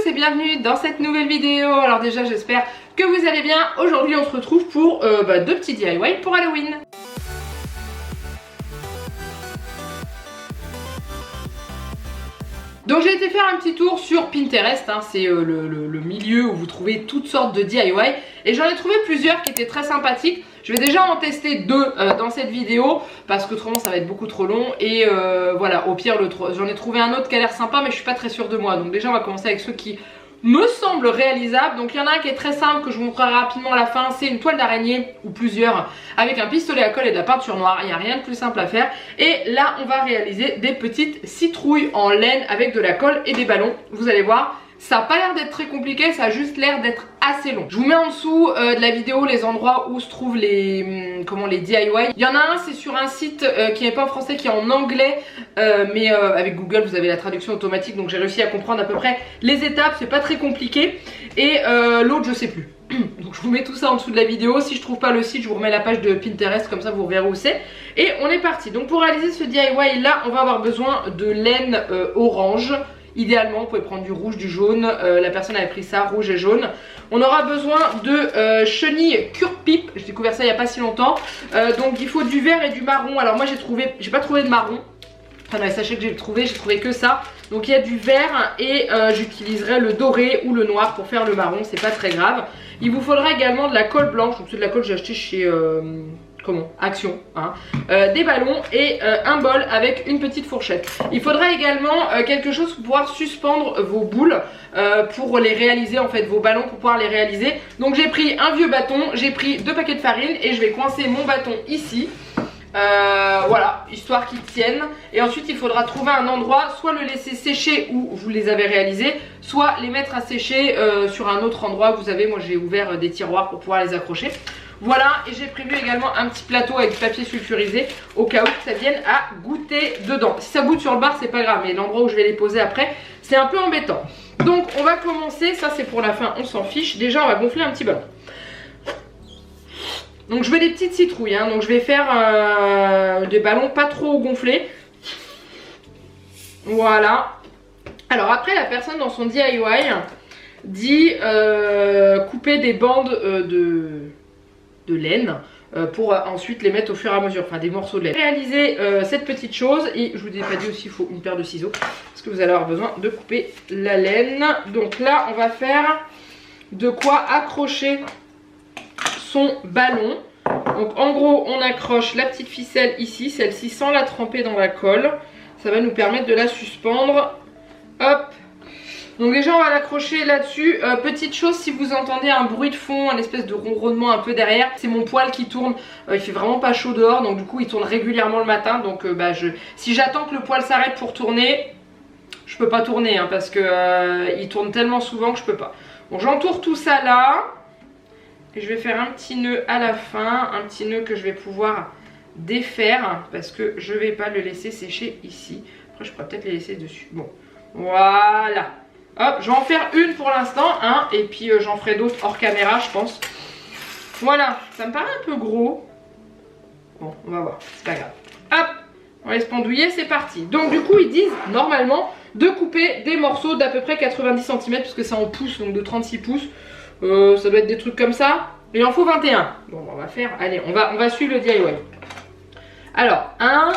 et bienvenue dans cette nouvelle vidéo. Alors déjà j'espère que vous allez bien. Aujourd'hui on se retrouve pour deux petits DIY pour Halloween. Donc j'ai été faire un petit tour sur Pinterest, hein, c'est le milieu où vous trouvez toutes sortes de DIY. Et j'en ai trouvé plusieurs qui étaient très sympathiques. Je vais déjà en tester deux dans cette vidéo parce qu'autrement ça va être beaucoup trop long. Et voilà, au pire j'en ai trouvé un autre qui a l'air sympa mais je suis pas très sûre de moi. Donc déjà on va commencer avec ceux qui me semblent réalisables. Donc il y en a un qui est très simple que je vous montrerai rapidement à la fin. C'est une toile d'araignée ou plusieurs avec un pistolet à colle et de la peinture noire. Il n'y a rien de plus simple à faire. Et là on va réaliser des petites citrouilles en laine avec de la colle et des ballons. Vous allez voir, ça n'a pas l'air d'être très compliqué, ça a juste l'air d'être assez long. Je vous mets en dessous de la vidéo les endroits où se trouvent les DIY. Il y en a un, c'est sur un site qui n'est pas en français, qui est en anglais, mais avec Google vous avez la traduction automatique, donc j'ai réussi à comprendre à peu près les étapes, c'est pas très compliqué. Et l'autre je sais plus. Donc je vous mets tout ça en dessous de la vidéo. Si je trouve pas le site, je vous remets la page de Pinterest, comme ça vous verrez où c'est. Et on est parti. Donc pour réaliser ce DIY là, on va avoir besoin de laine orange. Idéalement, vous pouvez prendre du rouge, du jaune. La personne avait pris ça, rouge et jaune. On aura besoin de chenilles cure-pipe. J'ai découvert ça il n'y a pas si longtemps. Donc il faut du vert et du marron. Alors moi j'ai pas trouvé de marron. Enfin dans les sachets que j'ai trouvé que ça. Donc il y a du vert et j'utiliserai le doré ou le noir pour faire le marron. C'est pas très grave. Il vous faudra également de la colle blanche. Donc c'est de la colle que j'ai acheté chez... Action, hein. Des ballons et un bol avec une petite fourchette. Il faudra également quelque chose pour pouvoir suspendre vos boules pour les réaliser, en fait vos ballons pour pouvoir les réaliser. Donc j'ai pris un vieux bâton, j'ai pris 2 paquets de farine et je vais coincer mon bâton ici. Voilà, histoire qu'ils tiennent. Et ensuite il faudra trouver un endroit, soit le laisser sécher où vous les avez réalisés, soit les mettre à sécher sur un autre endroit. Vous avez, moi j'ai ouvert des tiroirs pour pouvoir les accrocher. Voilà, et j'ai prévu également un petit plateau avec du papier sulfurisé au cas où ça vienne à goûter dedans. Si ça goûte sur le bar c'est pas grave, mais l'endroit où je vais les poser après c'est un peu embêtant. Donc on va commencer, ça c'est pour la fin, on s'en fiche. Déjà on va gonfler un petit ballon. Donc je veux des petites citrouilles, hein. Donc je vais faire des ballons pas trop gonflés. Voilà. Alors après la personne dans son DIY dit couper des bandes de laine pour ensuite les mettre au fur et à mesure, enfin des morceaux de laine. Réaliser cette petite chose, et je vous ai pas dit aussi il faut une paire de ciseaux parce que vous allez avoir besoin de couper la laine. Donc là on va faire de quoi accrocher son ballon. Donc en gros on accroche la petite ficelle ici, celle-ci sans la tremper dans la colle, ça va nous permettre de la suspendre. Hop. Donc déjà on va l'accrocher là-dessus. Petite chose, si vous entendez un bruit de fond, un espèce de ronronnement un peu derrière, c'est mon poêle qui tourne. Il fait vraiment pas chaud dehors, donc du coup il tourne régulièrement le matin. Donc si j'attends que le poêle s'arrête pour tourner, je peux pas tourner, hein, parce que il tourne tellement souvent que je peux pas. Bon, j'entoure tout ça là. Et je vais faire un petit nœud à la fin, un petit nœud que je vais pouvoir défaire parce que je vais pas le laisser sécher ici. Après je pourrais peut-être les laisser dessus. Bon, voilà. Hop, je vais en faire une pour l'instant, hein, et puis j'en ferai d'autres hors caméra, je pense. Voilà, ça me paraît un peu gros. Bon, on va voir, c'est pas grave. Hop, on laisse pendouiller, c'est parti. Donc du coup, ils disent normalement de couper des morceaux d'à peu près 90 cm, puisque c'est en pouces, donc de 36 pouces. Ça doit être des trucs comme ça. Il en faut 21. Bon, on va faire, allez, on va suivre le DIY. Alors, 1...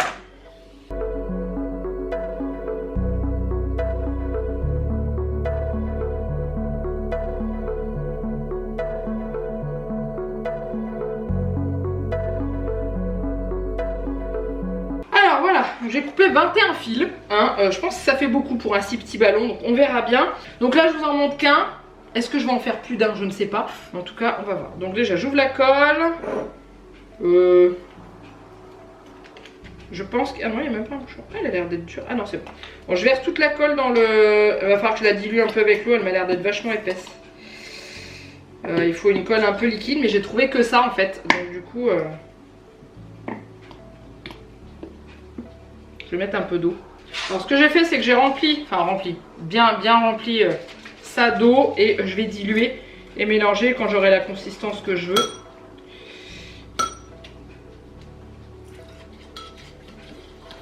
Alors voilà, j'ai coupé 21 fils, hein, je pense que ça fait beaucoup pour un si petit ballon, donc on verra bien. Donc là je vous en montre qu'un. Est-ce que je vais en faire plus d'un? Je ne sais pas. En tout cas on va voir. Donc déjà j'ouvre la colle. Je pense que... Ah non, il n'y a même pas un bouchon. Ah, elle a l'air d'être dure. Ah non, c'est bon. Bon, je verse toute la colle dans le... Il va falloir que je la dilue un peu avec l'eau. Elle m'a l'air d'être vachement épaisse. Il faut une colle un peu liquide, mais j'ai trouvé que ça en fait. Donc du coup... Je vais mettre un peu d'eau. Alors ce que j'ai fait, c'est que j'ai rempli... Enfin rempli. Bien rempli ça d'eau. Et je vais diluer et mélanger quand j'aurai la consistance que je veux.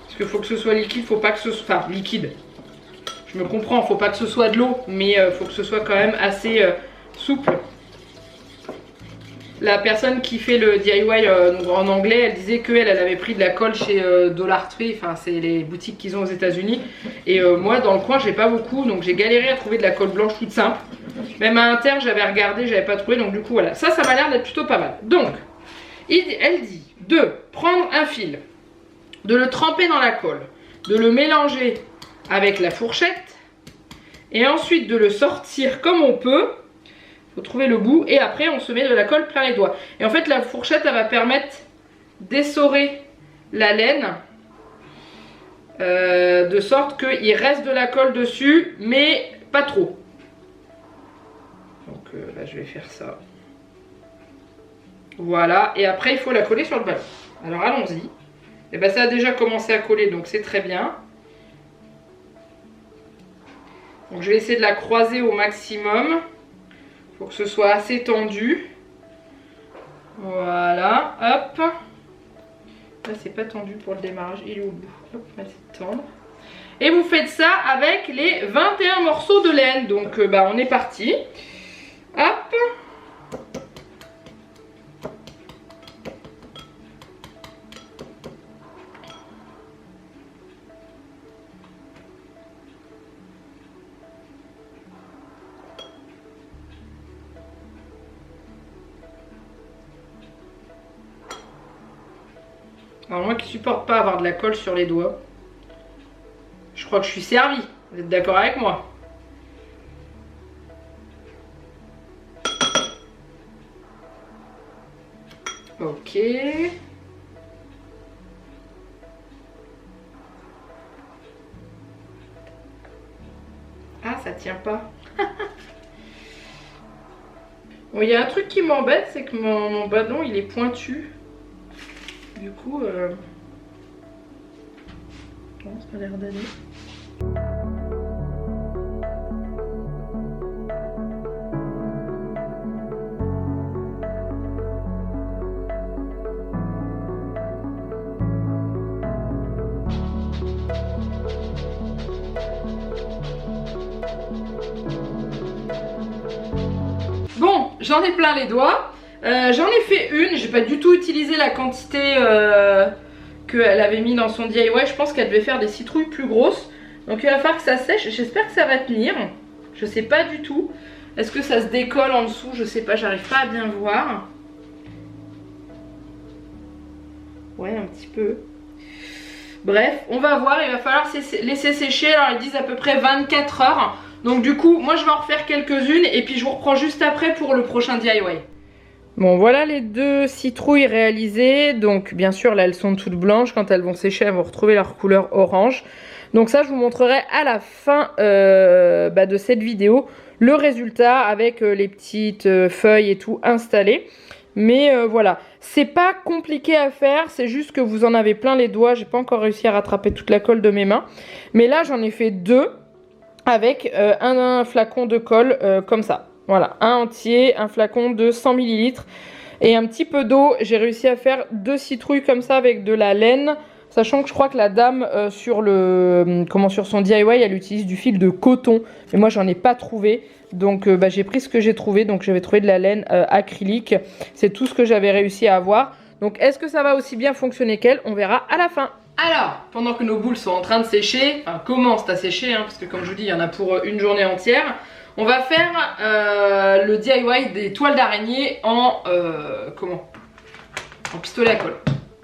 Parce qu'il faut que ce soit liquide, faut pas que ce soit... Enfin, liquide. Je me comprends, faut pas que ce soit de l'eau, mais faut que ce soit quand même assez souple. La personne qui fait le DIY en anglais, elle disait qu'elle avait pris de la colle chez Dollar Tree, enfin c'est les boutiques qu'ils ont aux États-Unis. Et moi dans le coin j'ai pas beaucoup, donc j'ai galéré à trouver de la colle blanche toute simple. Même à Inter j'avais regardé, j'avais pas trouvé, donc du coup voilà. Ça m'a l'air d'être plutôt pas mal. Donc, elle dit de prendre un fil, de le tremper dans la colle, de le mélanger avec la fourchette et ensuite de le sortir comme on peut. Faut trouver le bout et après on se met de la colle plein les doigts. Et en fait la fourchette elle va permettre d'essorer la laine de sorte qu'il reste de la colle dessus mais pas trop. Donc là je vais faire ça. Voilà, et après il faut la coller sur le ballon. Alors allons-y. Et ben ça a déjà commencé à coller donc c'est très bien. Donc je vais essayer de la croiser au maximum. Faut que ce soit assez tendu. Voilà, hop. Là c'est pas tendu pour le démarrage, il est au bout. Hop, on va essayer de tendre. Et vous faites ça avec les 21 morceaux de laine. Donc on est parti. Hop. Alors moi qui supporte pas avoir de la colle sur les doigts, je crois que je suis servie. Vous êtes d'accord avec moi? Ok. Ah, ça tient pas. Bon, il y a un truc qui m'embête, c'est que mon ballon il est pointu. Du coup, bon, ça a l'air d'aller. Bon, j'en ai plein les doigts. J'en ai fait une, j'ai pas du tout utilisé la quantité qu'elle avait mis dans son DIY. Je pense qu'elle devait faire des citrouilles plus grosses. Donc il va falloir que ça sèche. J'espère que ça va tenir. Je sais pas du tout. Est-ce que ça se décolle en dessous? Je sais pas, j'arrive pas à bien voir. Ouais, un petit peu. Bref, on va voir. Il va falloir laisser sécher. Alors ils disent à peu près 24 heures. Donc du coup, moi je vais en refaire quelques-unes. Et puis je vous reprends juste après pour le prochain DIY. Bon, voilà les deux citrouilles réalisées. Donc bien sûr là elles sont toutes blanches. Quand elles vont sécher elles vont retrouver leur couleur orange. Donc ça je vous montrerai à la fin de cette vidéo le résultat avec les petites feuilles et tout installées. Mais voilà, c'est pas compliqué à faire, c'est juste que vous en avez plein les doigts. J'ai pas encore réussi à rattraper toute la colle de mes mains. Mais là j'en ai fait deux avec un flacon de colle comme ça. Voilà, un entier, un flacon de 100 ml et un petit peu d'eau. J'ai réussi à faire deux citrouilles comme ça avec de la laine. Sachant que je crois que la dame sur son DIY, elle utilise du fil de coton. Mais moi, j'en ai pas trouvé. Donc, j'ai pris ce que j'ai trouvé. Donc, j'avais trouvé de la laine acrylique. C'est tout ce que j'avais réussi à avoir. Donc, est-ce que ça va aussi bien fonctionner qu'elle? On verra à la fin. Alors, pendant que nos boules sont en train de sécher, enfin, commencent à sécher, hein, parce que comme je vous dis, il y en a pour une journée entière. On va faire le DIY des toiles d'araignée en pistolet à colle.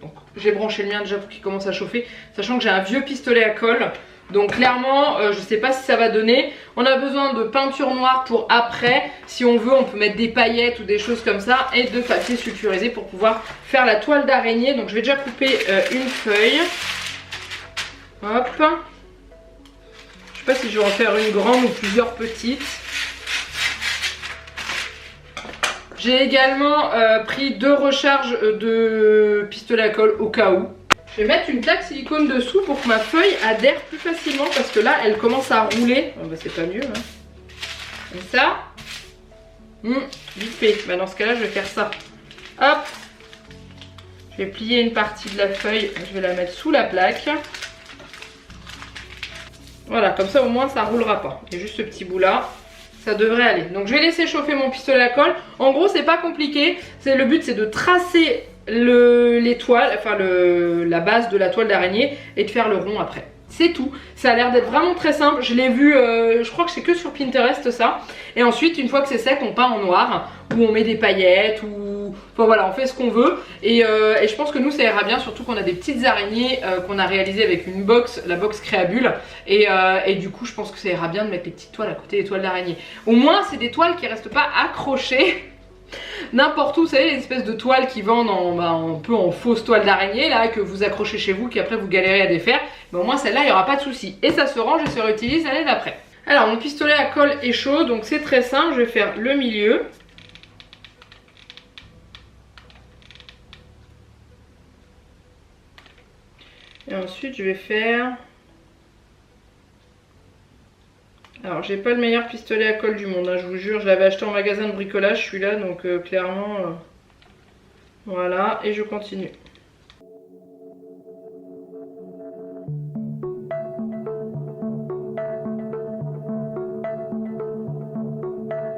Donc j'ai branché le mien déjà pour qu'il commence à chauffer, sachant que j'ai un vieux pistolet à colle. Donc clairement, je sais pas si ça va donner. On a besoin de peinture noire pour après. Si on veut, on peut mettre des paillettes ou des choses comme ça et de papier sulfurisé pour pouvoir faire la toile d'araignée. Donc je vais déjà couper une feuille. Hop. Je sais pas si je vais en faire une grande ou plusieurs petites. J'ai également pris deux recharges de pistolet à colle au cas où. Je vais mettre une plaque silicone dessous pour que ma feuille adhère plus facilement parce que là elle commence à rouler. Oh, bah, c'est pas mieux. Hein. Comme ça. Vite fait. Bah, dans ce cas là je vais faire ça. Hop. Je vais plier une partie de la feuille. Je vais la mettre sous la plaque. Voilà, comme ça au moins ça roulera pas. Il y a juste ce petit bout là, ça devrait aller. Donc je vais laisser chauffer mon pistolet à colle. En gros c'est pas compliqué, le but c'est de tracer les toiles, enfin la base de la toile d'araignée et de faire le rond après. C'est tout, ça a l'air d'être vraiment très simple, je l'ai vu, je crois que c'est que sur Pinterest ça. Et ensuite une fois que c'est sec on peint en noir, ou on met des paillettes, ou enfin voilà on fait ce qu'on veut. Et je pense que nous ça ira bien, surtout qu'on a des petites araignées qu'on a réalisées avec une box, la box Créabule. Et du coup je pense que ça ira bien de mettre les petites toiles à côté des toiles d'araignée. Au moins c'est des toiles qui restent pas accrochées n'importe où, vous savez les espèces de toiles qui vendent un peu en fausse toile d'araignée là, que vous accrochez chez vous, qui après vous galérez à défaire. Mais au moins celle-là il n'y aura pas de souci. Et ça se range et se réutilise l'année d'après. Alors mon pistolet à colle est chaud, donc c'est très simple, je vais faire le milieu. Et ensuite je vais faire... Alors j'ai pas le meilleur pistolet à colle du monde, hein, je vous jure, je l'avais acheté en magasin de bricolage celui-là, donc clairement... Voilà, et je continue.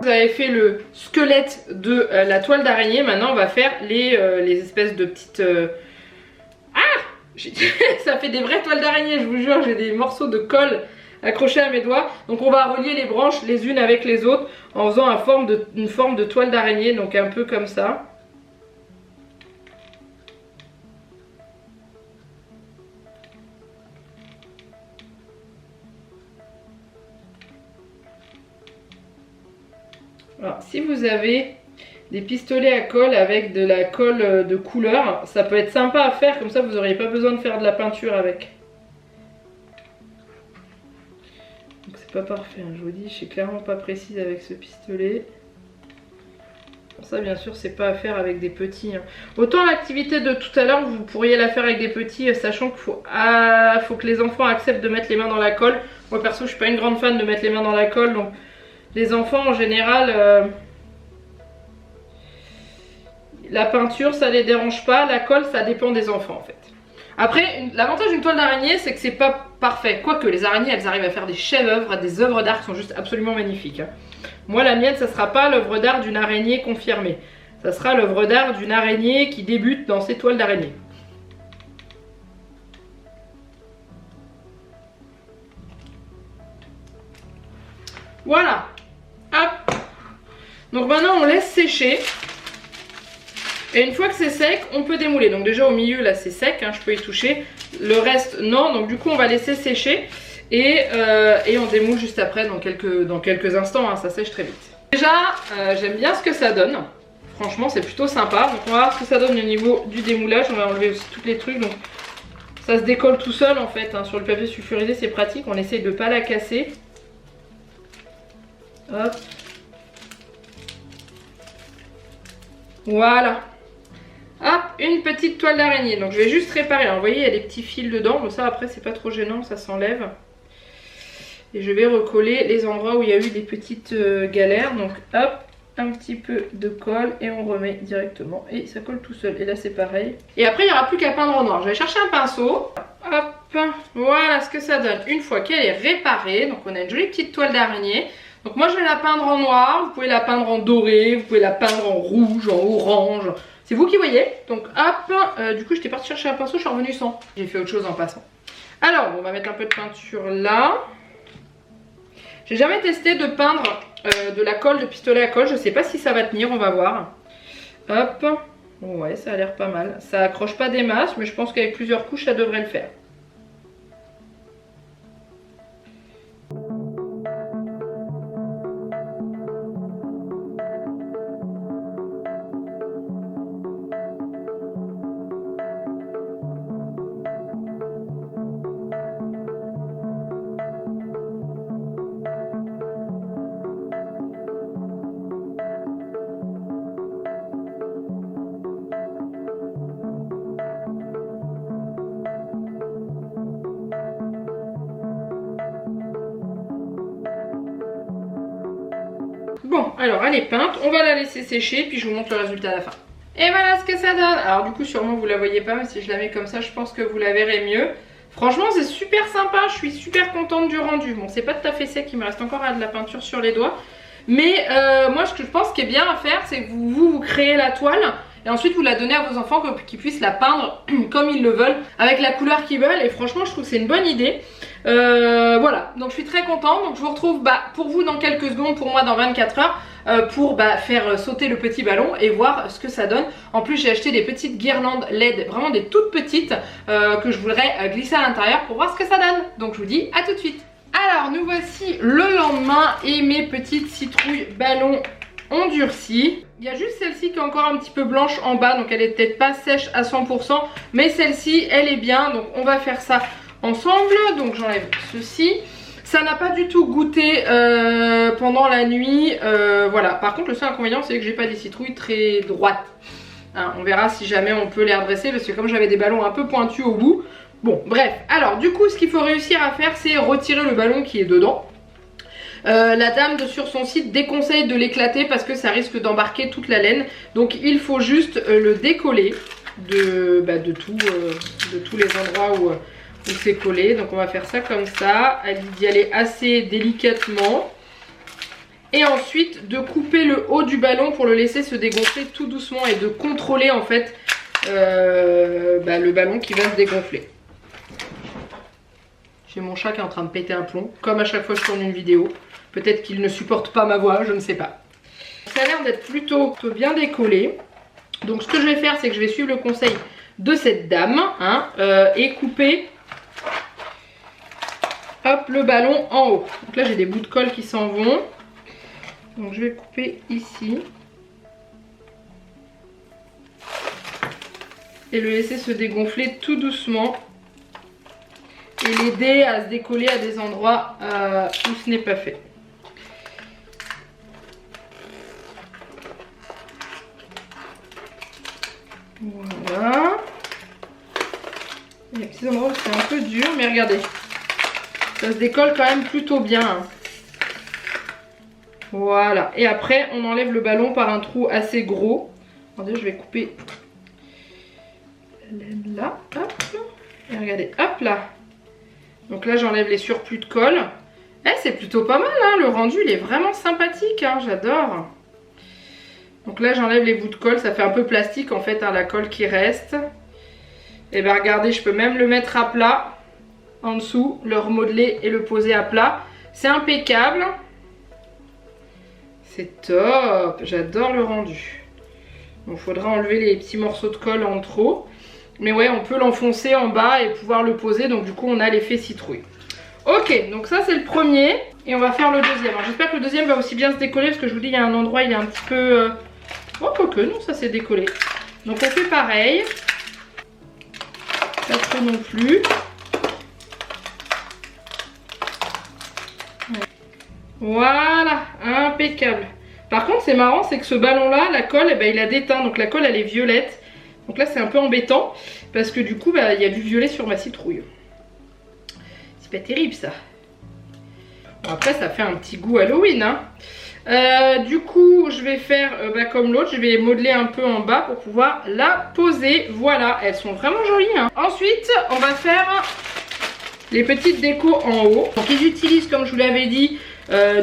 Vous avez fait le squelette de la toile d'araignée, maintenant on va faire les espèces de petites... Ça fait des vraies toiles d'araignée, je vous jure, j'ai des morceaux de colle accrochés à mes doigts. Donc on va relier les branches les unes avec les autres en faisant une forme de toile d'araignée, donc un peu comme ça. Alors, si vous avez des pistolets à colle avec de la colle de couleur, ça peut être sympa à faire, comme ça vous n'auriez pas besoin de faire de la peinture avec. Donc c'est pas parfait, hein, je vous dis, je suis clairement pas précise avec ce pistolet. Ça bien sûr c'est pas à faire avec des petits. Hein. Autant l'activité de tout à l'heure vous pourriez la faire avec des petits, sachant qu'il faut que les enfants acceptent de mettre les mains dans la colle. Moi perso je suis pas une grande fan de mettre les mains dans la colle, donc les enfants en général... La peinture ça les dérange pas, la colle ça dépend des enfants en fait. Après l'avantage d'une toile d'araignée c'est que c'est pas parfait. Quoique les araignées elles arrivent à faire des chefs-d'œuvre, des œuvres d'art qui sont juste absolument magnifiques. Hein. Moi la mienne ça sera pas l'œuvre d'art d'une araignée confirmée. Ça sera l'œuvre d'art d'une araignée qui débute dans ses toiles d'araignée. Voilà. Hop. Donc maintenant on laisse sécher. Et une fois que c'est sec, on peut démouler. Donc déjà au milieu là c'est sec, hein, je peux y toucher. Le reste non, donc du coup on va laisser sécher. Et on démoule juste après dans quelques instants, hein, ça sèche très vite. Déjà j'aime bien ce que ça donne. Franchement c'est plutôt sympa. Donc on va voir ce que ça donne au niveau du démoulage. On va enlever aussi tous les trucs. Donc ça se décolle tout seul en fait, hein. Sur le papier sulfurisé c'est pratique. On essaye de ne pas la casser. Hop. Voilà. Hop, une petite toile d'araignée. Donc je vais juste réparer. Alors, vous voyez, il y a des petits fils dedans. Mais ça, après, c'est pas trop gênant. Ça s'enlève. Et je vais recoller les endroits où il y a eu des petites galères. Donc, hop, un petit peu de colle. Et on remet directement. Et ça colle tout seul. Et là, c'est pareil. Et après, il n'y aura plus qu'à peindre en noir. Je vais chercher un pinceau. Hop, voilà ce que ça donne une fois qu'elle est réparée. Donc, on a une jolie petite toile d'araignée. Donc moi je vais la peindre en noir, vous pouvez la peindre en doré, vous pouvez la peindre en rouge, en orange, c'est vous qui voyez. Donc hop, du coup j'étais partie chercher un pinceau, je suis revenue sans. J'ai fait autre chose en passant. Alors on va mettre un peu de peinture là. J'ai jamais testé de peindre de la colle, de pistolet à colle, je sais pas si ça va tenir, on va voir. Hop, ouais ça a l'air pas mal. Ça accroche pas des masses mais je pense qu'avec plusieurs couches ça devrait le faire. Bon, alors elle est peinte, on va la laisser sécher puis je vous montre le résultat à la fin. Et voilà ce que ça donne. Alors du coup sûrement vous la voyez pas, mais si je la mets comme ça je pense que vous la verrez mieux. Franchement c'est super sympa, je suis super contente du rendu. Bon c'est pas tout à fait sec, il me reste encore de la peinture sur les doigts. Mais moi ce que je pense qu'il est bien à faire, c'est que vous créez la toile et ensuite vous la donnez à vos enfants pour qu'ils puissent la peindre comme ils le veulent, avec la couleur qu'ils veulent. Et franchement je trouve que c'est une bonne idée. Voilà, donc je suis très contente. Donc je vous retrouve pour vous dans quelques secondes, pour moi dans 24 heures. Pour faire sauter le petit ballon et voir ce que ça donne. En plus j'ai acheté des petites guirlandes LED, vraiment des toutes petites, que je voudrais glisser à l'intérieur pour voir ce que ça donne. Donc je vous dis à tout de suite. Alors nous voici le lendemain et mes petites citrouilles ballons ont durci. Il y a juste celle-ci qui est encore un petit peu blanche en bas, donc elle est peut-être pas sèche à 100%, mais celle-ci elle est bien, donc on va faire ça ensemble. Donc j'enlève ceci. Ça n'a pas du tout goûté pendant la nuit, voilà. Par contre le seul inconvénient c'est que j'ai pas des citrouilles très droites. Hein, on verra si jamais on peut les redresser parce que comme j'avais des ballons un peu pointus au bout. Bon bref, alors du coup ce qu'il faut réussir à faire c'est retirer le ballon qui est dedans. La dame sur son site déconseille de l'éclater parce que ça risque d'embarquer toute la laine. Donc il faut juste le décoller de tous les endroits où c'est collé. Donc on va faire ça comme ça, d'y aller assez délicatement. Et ensuite de couper le haut du ballon pour le laisser se dégonfler tout doucement et de contrôler en fait le ballon qui va se dégonfler. J'ai mon chat qui est en train de péter un plomb, comme à chaque fois que je tourne une vidéo. Peut-être qu'il ne supporte pas ma voix, je ne sais pas. Ça a l'air d'être plutôt bien décollé. Donc ce que je vais faire, c'est que je vais suivre le conseil de cette dame et couper le ballon en haut. Donc là j'ai des bouts de colle qui s'en vont. Donc je vais couper ici. Et le laisser se dégonfler tout doucement. Et l'aider à se décoller à des endroits où ce n'est pas fait. Voilà. Il y a des petits endroits où c'est un peu dur, mais regardez. Ça se décolle quand même plutôt bien. Voilà. Et après, on enlève le ballon par un trou assez gros. Attendez, je vais couper là. Hop. Et regardez, hop là. Donc là, j'enlève les surplus de colle. Eh, c'est plutôt pas mal, hein. Le rendu, il est vraiment sympathique, hein. J'adore. Donc là, j'enlève les bouts de colle. Ça fait un peu plastique, en fait, hein, la colle qui reste. Et bien, regardez, je peux même le mettre à plat. En dessous, le remodeler et le poser à plat. C'est impeccable. C'est top. J'adore le rendu. Bon, faudra enlever les petits morceaux de colle en trop. Mais ouais, on peut l'enfoncer en bas et pouvoir le poser. Donc du coup, on a l'effet citrouille. Ok, donc ça c'est le premier. Et on va faire le deuxième. Alors j'espère que le deuxième va aussi bien se décoller. Parce que je vous dis, il y a un endroit, il est un petit peu... Oh, quoique, non, ça s'est décollé. Donc on fait pareil. Pas trop non plus. Voilà, impeccable. Par contre, c'est marrant, c'est que ce ballon-là, la colle, il a déteint. Donc la colle, elle est violette. Donc là, c'est un peu embêtant. Parce que du coup, il y a du violet sur ma citrouille. C'est pas terrible, ça. Bon, après, ça fait un petit goût Halloween, hein. Du coup, je vais faire comme l'autre. Je vais modeler un peu en bas pour pouvoir la poser. Voilà, elles sont vraiment jolies, hein. Ensuite, on va faire les petites décos en haut. Donc, ils utilisent, comme je vous l'avais dit,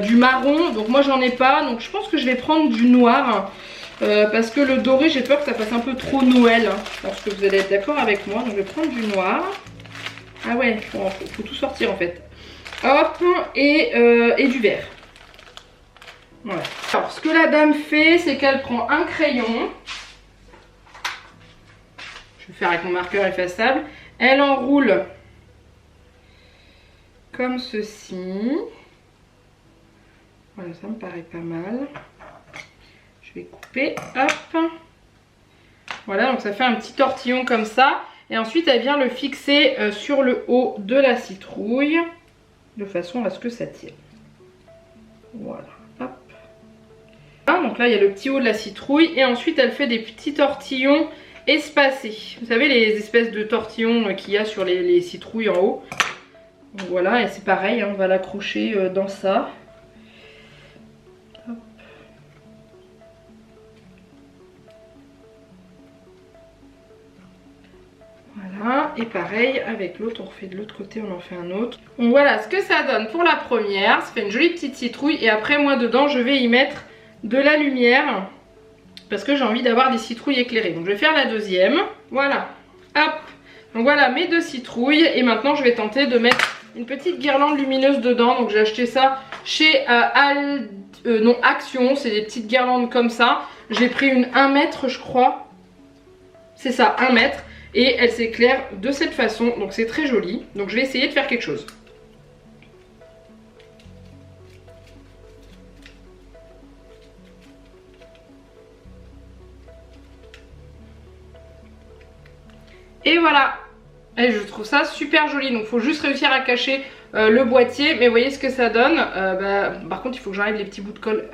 du marron. Donc, moi, j'en ai pas. Donc, je pense que je vais prendre du noir. Parce que le doré, j'ai peur que ça fasse un peu trop Noël. Je pense que vous allez être d'accord avec moi. Donc, je vais prendre du noir. Ah ouais, faut tout sortir en fait. Hop, et du vert. Voilà. Alors, ce que la dame fait, c'est qu'elle prend un crayon. Je vais faire avec mon marqueur effaçable. Elle enroule comme ceci. Voilà, ça me paraît pas mal. Je vais couper, hop. Voilà, donc ça fait un petit tortillon comme ça. Et ensuite, elle vient le fixer sur le haut de la citrouille. De façon à ce que ça tienne. Voilà, hop. Donc là, il y a le petit haut de la citrouille. Et ensuite, elle fait des petits tortillons espacés. Vous savez, les espèces de tortillons qu'il y a sur les citrouilles en haut. Donc voilà, et c'est pareil, hein, on va l'accrocher dans ça. Hop. Voilà. et pareil avec l'autre, on refait de l'autre côté, on en fait un autre. Donc voilà ce que ça donne pour la première, ça fait une jolie petite citrouille et après moi dedans je vais y mettre de la lumière parce que j'ai envie d'avoir des citrouilles éclairées. Donc je vais faire la deuxième, voilà, hop. Donc voilà mes 2 citrouilles et maintenant je vais tenter de mettre une petite guirlande lumineuse dedans. Donc j'ai acheté ça chez Action, c'est des petites guirlandes comme ça. J'ai pris une 1 mètre je crois, c'est ça, 1 mètre. Et elle s'éclaire de cette façon, donc c'est très joli. Donc je vais essayer de faire quelque chose. Et voilà. Et je trouve ça super joli. Donc il faut juste réussir à cacher le boîtier. Mais vous voyez ce que ça donne. Par contre il faut que j'enlève les petits bouts de colle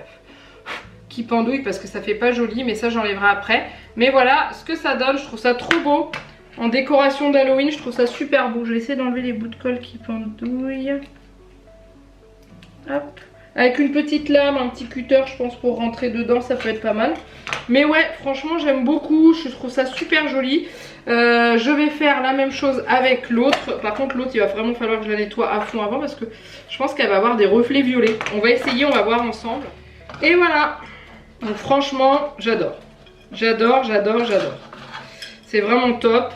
qui pendouillent parce que ça fait pas joli. Mais ça j'enlèverai après. Mais voilà ce que ça donne. Je trouve ça trop beau. En décoration d'Halloween, je trouve ça super beau. Je vais essayer d'enlever les bouts de colle qui pendouillent. Hop. Avec une petite lame, un petit cutter, je pense, pour rentrer dedans, ça peut être pas mal. Mais ouais, franchement, j'aime beaucoup. Je trouve ça super joli. Je vais faire la même chose avec l'autre. Par contre, l'autre, il va vraiment falloir que je la nettoie à fond avant parce que je pense qu'elle va avoir des reflets violets. On va essayer, on va voir ensemble. Et voilà. Donc franchement, j'adore. J'adore, j'adore, j'adore. C'est vraiment top.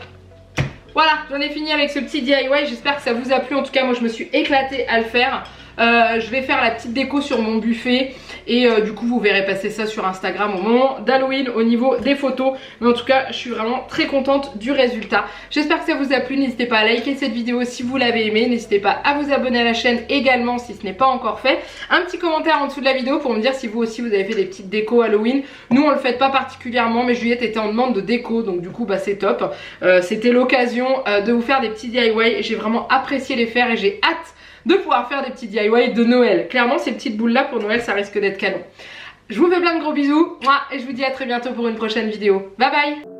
Voilà, j'en ai fini avec ce petit DIY, j'espère que ça vous a plu. En tout cas moi je me suis éclatée à le faire. Je vais faire la petite déco sur mon buffet et du coup vous verrez passer ça sur Instagram au moment d'Halloween au niveau des photos. Mais en tout cas je suis vraiment très contente du résultat. J'espère que ça vous a plu, n'hésitez pas à liker cette vidéo si vous l'avez aimé. N'hésitez pas à vous abonner à la chaîne également si ce n'est pas encore fait. Un petit commentaire en dessous de la vidéo pour me dire si vous aussi vous avez fait des petites décos Halloween. Nous on le fait pas particulièrement mais Juliette était en demande de déco donc du coup bah c'est top. C'était l'occasion de vous faire des petits DIY. J'ai vraiment apprécié les faire et j'ai hâte de pouvoir faire des petits DIY de Noël. Clairement ces petites boules là pour Noël ça risque d'être canon. Je vous fais plein de gros bisous, moi, et je vous dis à très bientôt pour une prochaine vidéo. Bye bye.